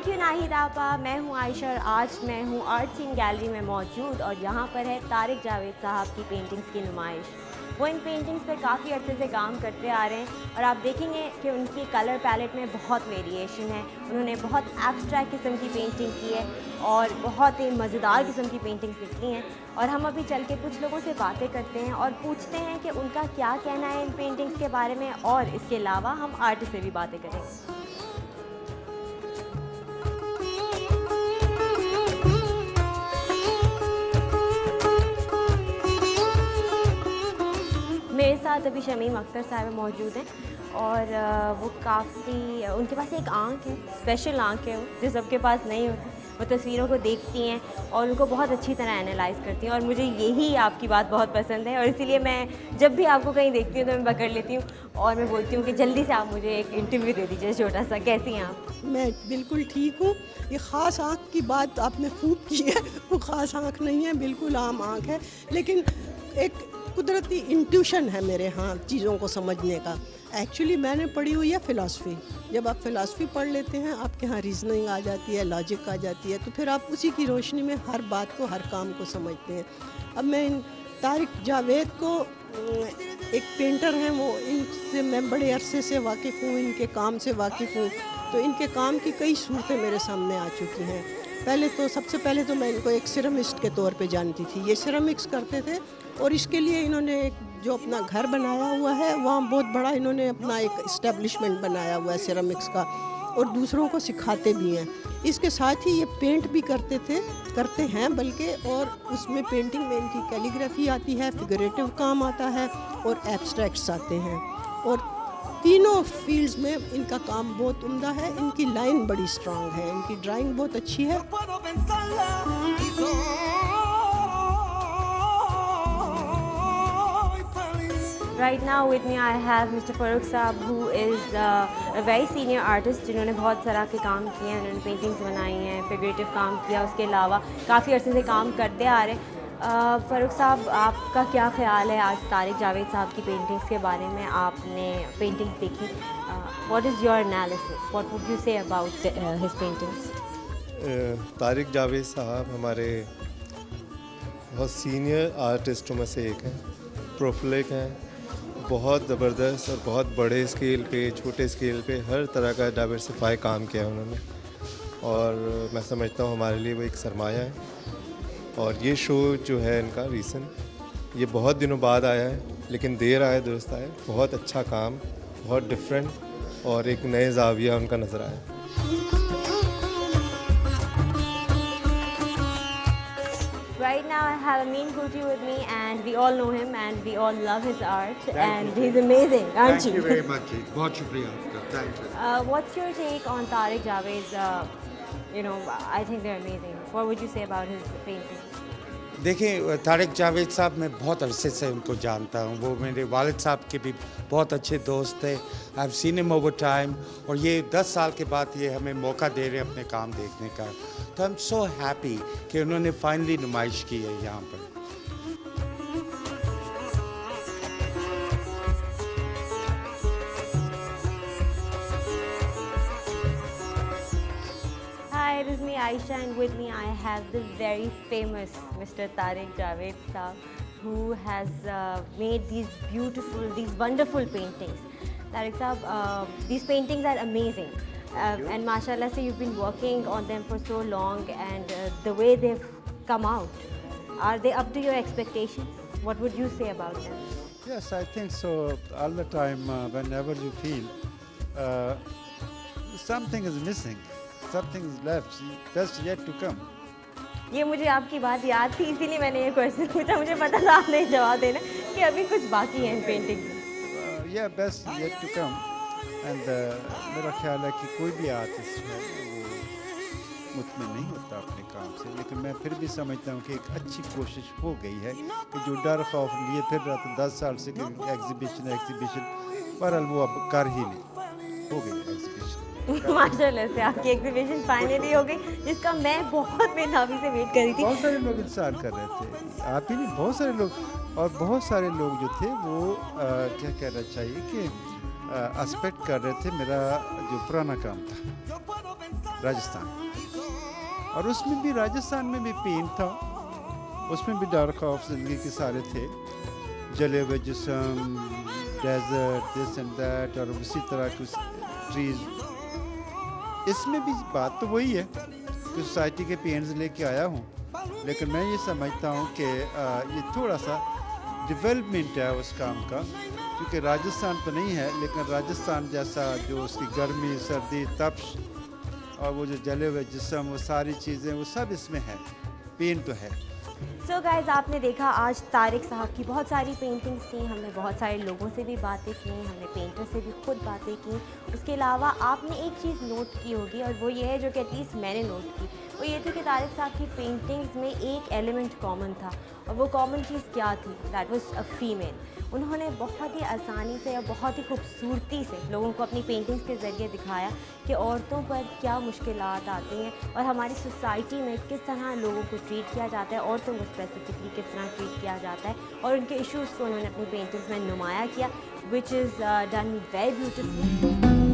Thank you Nahid आपा। मैं हूँ आयशा और आज मैं हूँ आर्ट सीन गैलरी में मौजूद और यहाँ पर है तारिक जावेद साहब की पेंटिंग्स की नुमाइश। वो इन पेंटिंग्स पे काफ़ी अर्से से काम करते आ रहे हैं और आप देखेंगे कि उनकी कलर पैलेट में बहुत वेरिएशन है। उन्होंने बहुत एब्स्ट्रैक्ट किस्म की पेंटिंग की है और बहुत ही मज़ेदार किस्म की पेंटिंग्स लिखी हैं। और हम अभी चल के कुछ लोगों से बातें करते हैं और पूछते हैं कि उनका क्या कहना है इन पेंटिंग्स के बारे में, और इसके अलावा हम आर्टिस्ट से भी बातें करेंगे। मेरे साथ अभी शमीम अख्तर साहब मौजूद हैं और वो काफ़ी, उनके पास एक आँख है, स्पेशल आँख है वो, जो सबके पास नहीं होती। वो तस्वीरों को देखती हैं और उनको बहुत अच्छी तरह एनालाइज़ करती हैं और मुझे यही आपकी बात बहुत पसंद है और इसीलिए मैं जब भी आपको कहीं देखती हूँ तो मैं पकड़ लेती हूँ और मैं बोलती हूँ कि जल्दी से आप मुझे एक इंटरव्यू दे दीजिए छोटा सा। कैसी हैं आप? मैं बिल्कुल ठीक हूँ। ये ख़ास आँख की बात आपने खूब की है। वो ख़ास आँख नहीं है, बिल्कुल आम आँख है, लेकिन एक कुदरती इंट्यूशन है मेरे यहाँ चीज़ों को समझने का। एक्चुअली मैंने पढ़ी हुई है फ़िलासफ़ी। जब आप फ़िलासफ़ी पढ़ लेते हैं, आपके यहाँ रीज़निंग आ जाती है, लॉजिक आ जाती है, तो फिर आप उसी की रोशनी में हर बात को, हर काम को समझते हैं। अब मैं इन तारिक जावेद को, एक पेंटर हैं वो, इनसे मैं बड़े अरसे से वाकिफ़ हूँ, इनके काम से वाकिफ़ हूँ। तो इनके काम की कई सूरतें मेरे सामने आ चुकी हैं। सबसे पहले तो मैं इनको एक सिरामिस्ट के तौर पे जानती थी। ये सिरामिक्स करते थे और इसके लिए इन्होंने एक जो अपना घर बनाया हुआ है, वहाँ बहुत बड़ा इन्होंने अपना एक इस्टेब्लिशमेंट बनाया हुआ है सिरामिक्स का, और दूसरों को सिखाते भी हैं। इसके साथ ही ये पेंट भी करते हैं बल्कि, और उसमें पेंटिंग में इनकी कैलीग्राफी आती है, फिगरेटिव काम आता है और एब्स्ट्रैक्ट्स आते हैं, और तीनों फील्ड्स में इनका काम बहुत उम्दा है। इनकी लाइन बड़ी स्ट्रांग है, इनकी ड्राइंग बहुत अच्छी है। Right now with me I have Mr. Farooq साहब who is a very senior artist, जिन्होंने बहुत तरह के काम किए हैं। उन्होंने पेंटिंग्स बनाई हैं, फिगरेटिव काम किया, उसके अलावा काफ़ी अर्से से काम करते आ रहे हैं। फ़ारूक साहब, आपका क्या ख़्याल है आज तारिक जावेद साहब की पेंटिंग्स के बारे में? आपने पेंटिंग्स देखी, what is your analysis, what would you say about his paintings? Tariq Javed साहब हमारे बहुत सीनियर आर्टिस्टों में से एक हैं, प्रोफिलिक हैं, बहुत ज़बरदस्त और बहुत बड़े स्केल पे, छोटे स्केल पे हर तरह का डाइवर्सिफाई काम किया उन्होंने, और मैं समझता हूँ हमारे लिए वो एक सरमाया है। और ये शो जो है इनका रीसेंट, ये बहुत दिनों बाद आया है, लेकिन देर आए दुरुस्त आए। बहुत अच्छा काम, बहुत डिफरेंट और एक नए ज़ाविया उनका नज़र आया। Right now I have Amin Kuti with me and we all know him and we all love his art and he's amazing, aren't you? Thank you very much जी, बहुत शुक्रिया आपका, thank you. What's your take on Tariq Javed's, I think they're amazing. What would you say about his paintings? देखिए, तारिक जावेद साहब मैं बहुत अरसे से उनको जानता हूँ। वो मेरे वालिद साहब के भी बहुत अच्छे दोस्त थे। I have seen him over time, और ये 10 साल के बाद ये हमें मौका दे रहे हैं अपने काम देखने का। तो आई एम सो हैप्पी कि उन्होंने फाइनली नुमाइश की है यहाँ पर। Hi, this is me Aisha and with me I have the very famous Mr. Tariq Javed Saab, who has made these wonderful paintings. Tariq Saab, these paintings are amazing and mashallah say you've been working on them for so long, and the way they've come out, are they up to your expectations? What would you say about them? Yes, I think so. All the time, whenever you feel something is missing, something is left, best yet to come. ये मुझे आपकी बात याद थी, इसीलिए मैंने ये question पूछा। मुझे पता था आपने जवाब देना कि अभी कुछ बाकी है इन पेंटिंग में। Yeah, best yet to come. And मेरा ख्याल है कि कोई भी आर्टिस्ट है वो मुतमिन नहीं होता अपने काम से, लेकिन मैं फिर भी समझता हूँ कि एक अच्छी कोशिश हो गई है कि जो डर खौफ लिए फिर रहा था 10 साल से कि एग्जीबिशन, बहरहाल वो अब कर ही ली, हो गई एग्जीबिशन। माशाल्लाह से आपकी एग्जीबिशन फाइनली हो गई, जिसका मैं बहुत बेताबी से वेट कर रही थी। बहुत सारे लोग इंतजार कर रहे थे, आप ही नहीं, बहुत सारे लोग, और बहुत सारे लोग जो थे वो क्या कहना चाहिए कि एस्पेक्ट कर रहे थे मेरा जो पुराना काम था। राजस्थान। और उसमें भी राजस्थान में भी पेन था, उसमें भी डार्क खौफ ज़िंदगी के सारे थे, जले हुए जिस्म, डेजर्ट, दिस एंड दैट, और उसी तरह कुछ ट्रीज। इसमें भी बात तो वही है कि सोसाइटी के पेन्स लेके आया हूँ, लेकिन मैं ये समझता हूँ कि ये थोड़ा सा डेवलपमेंट है उस काम का, क्योंकि राजस्थान तो नहीं है, लेकिन राजस्थान जैसा जो उसकी गर्मी, सर्दी, तप्श और वो जो जले हुए जिस्म, वो सारी चीज़ें, वो सब इसमें है। पेन तो है। सो गाइज, आपने देखा आज तारिक साहब की बहुत सारी पेंटिंग्स थी, हमने बहुत सारे लोगों से भी बातें की, हमने पेंटर से भी खुद बातें की। उसके अलावा आपने एक चीज़ नोट की होगी, और वो ये है जो कि एटलीस्ट मैंने नोट की, वो ये थी कि तारिक साहब की पेंटिंग्स में एक एलिमेंट कॉमन था, और वो कॉमन चीज़ क्या थी? That was a female. उन्होंने बहुत ही आसानी से और बहुत ही खूबसूरती से लोगों को अपनी पेंटिंग्स के ज़रिए दिखाया कि औरतों पर क्या मुश्किलात आती हैं और हमारी सोसाइटी में किस तरह लोगों को ट्रीट किया जाता है, औरतों को स्पेसिफिकली किस तरह ट्रीट किया जाता है, और उनके इश्यूज़ को उन्होंने अपनी पेंटिंग्स में नुमाया किया, which is done very beautiful.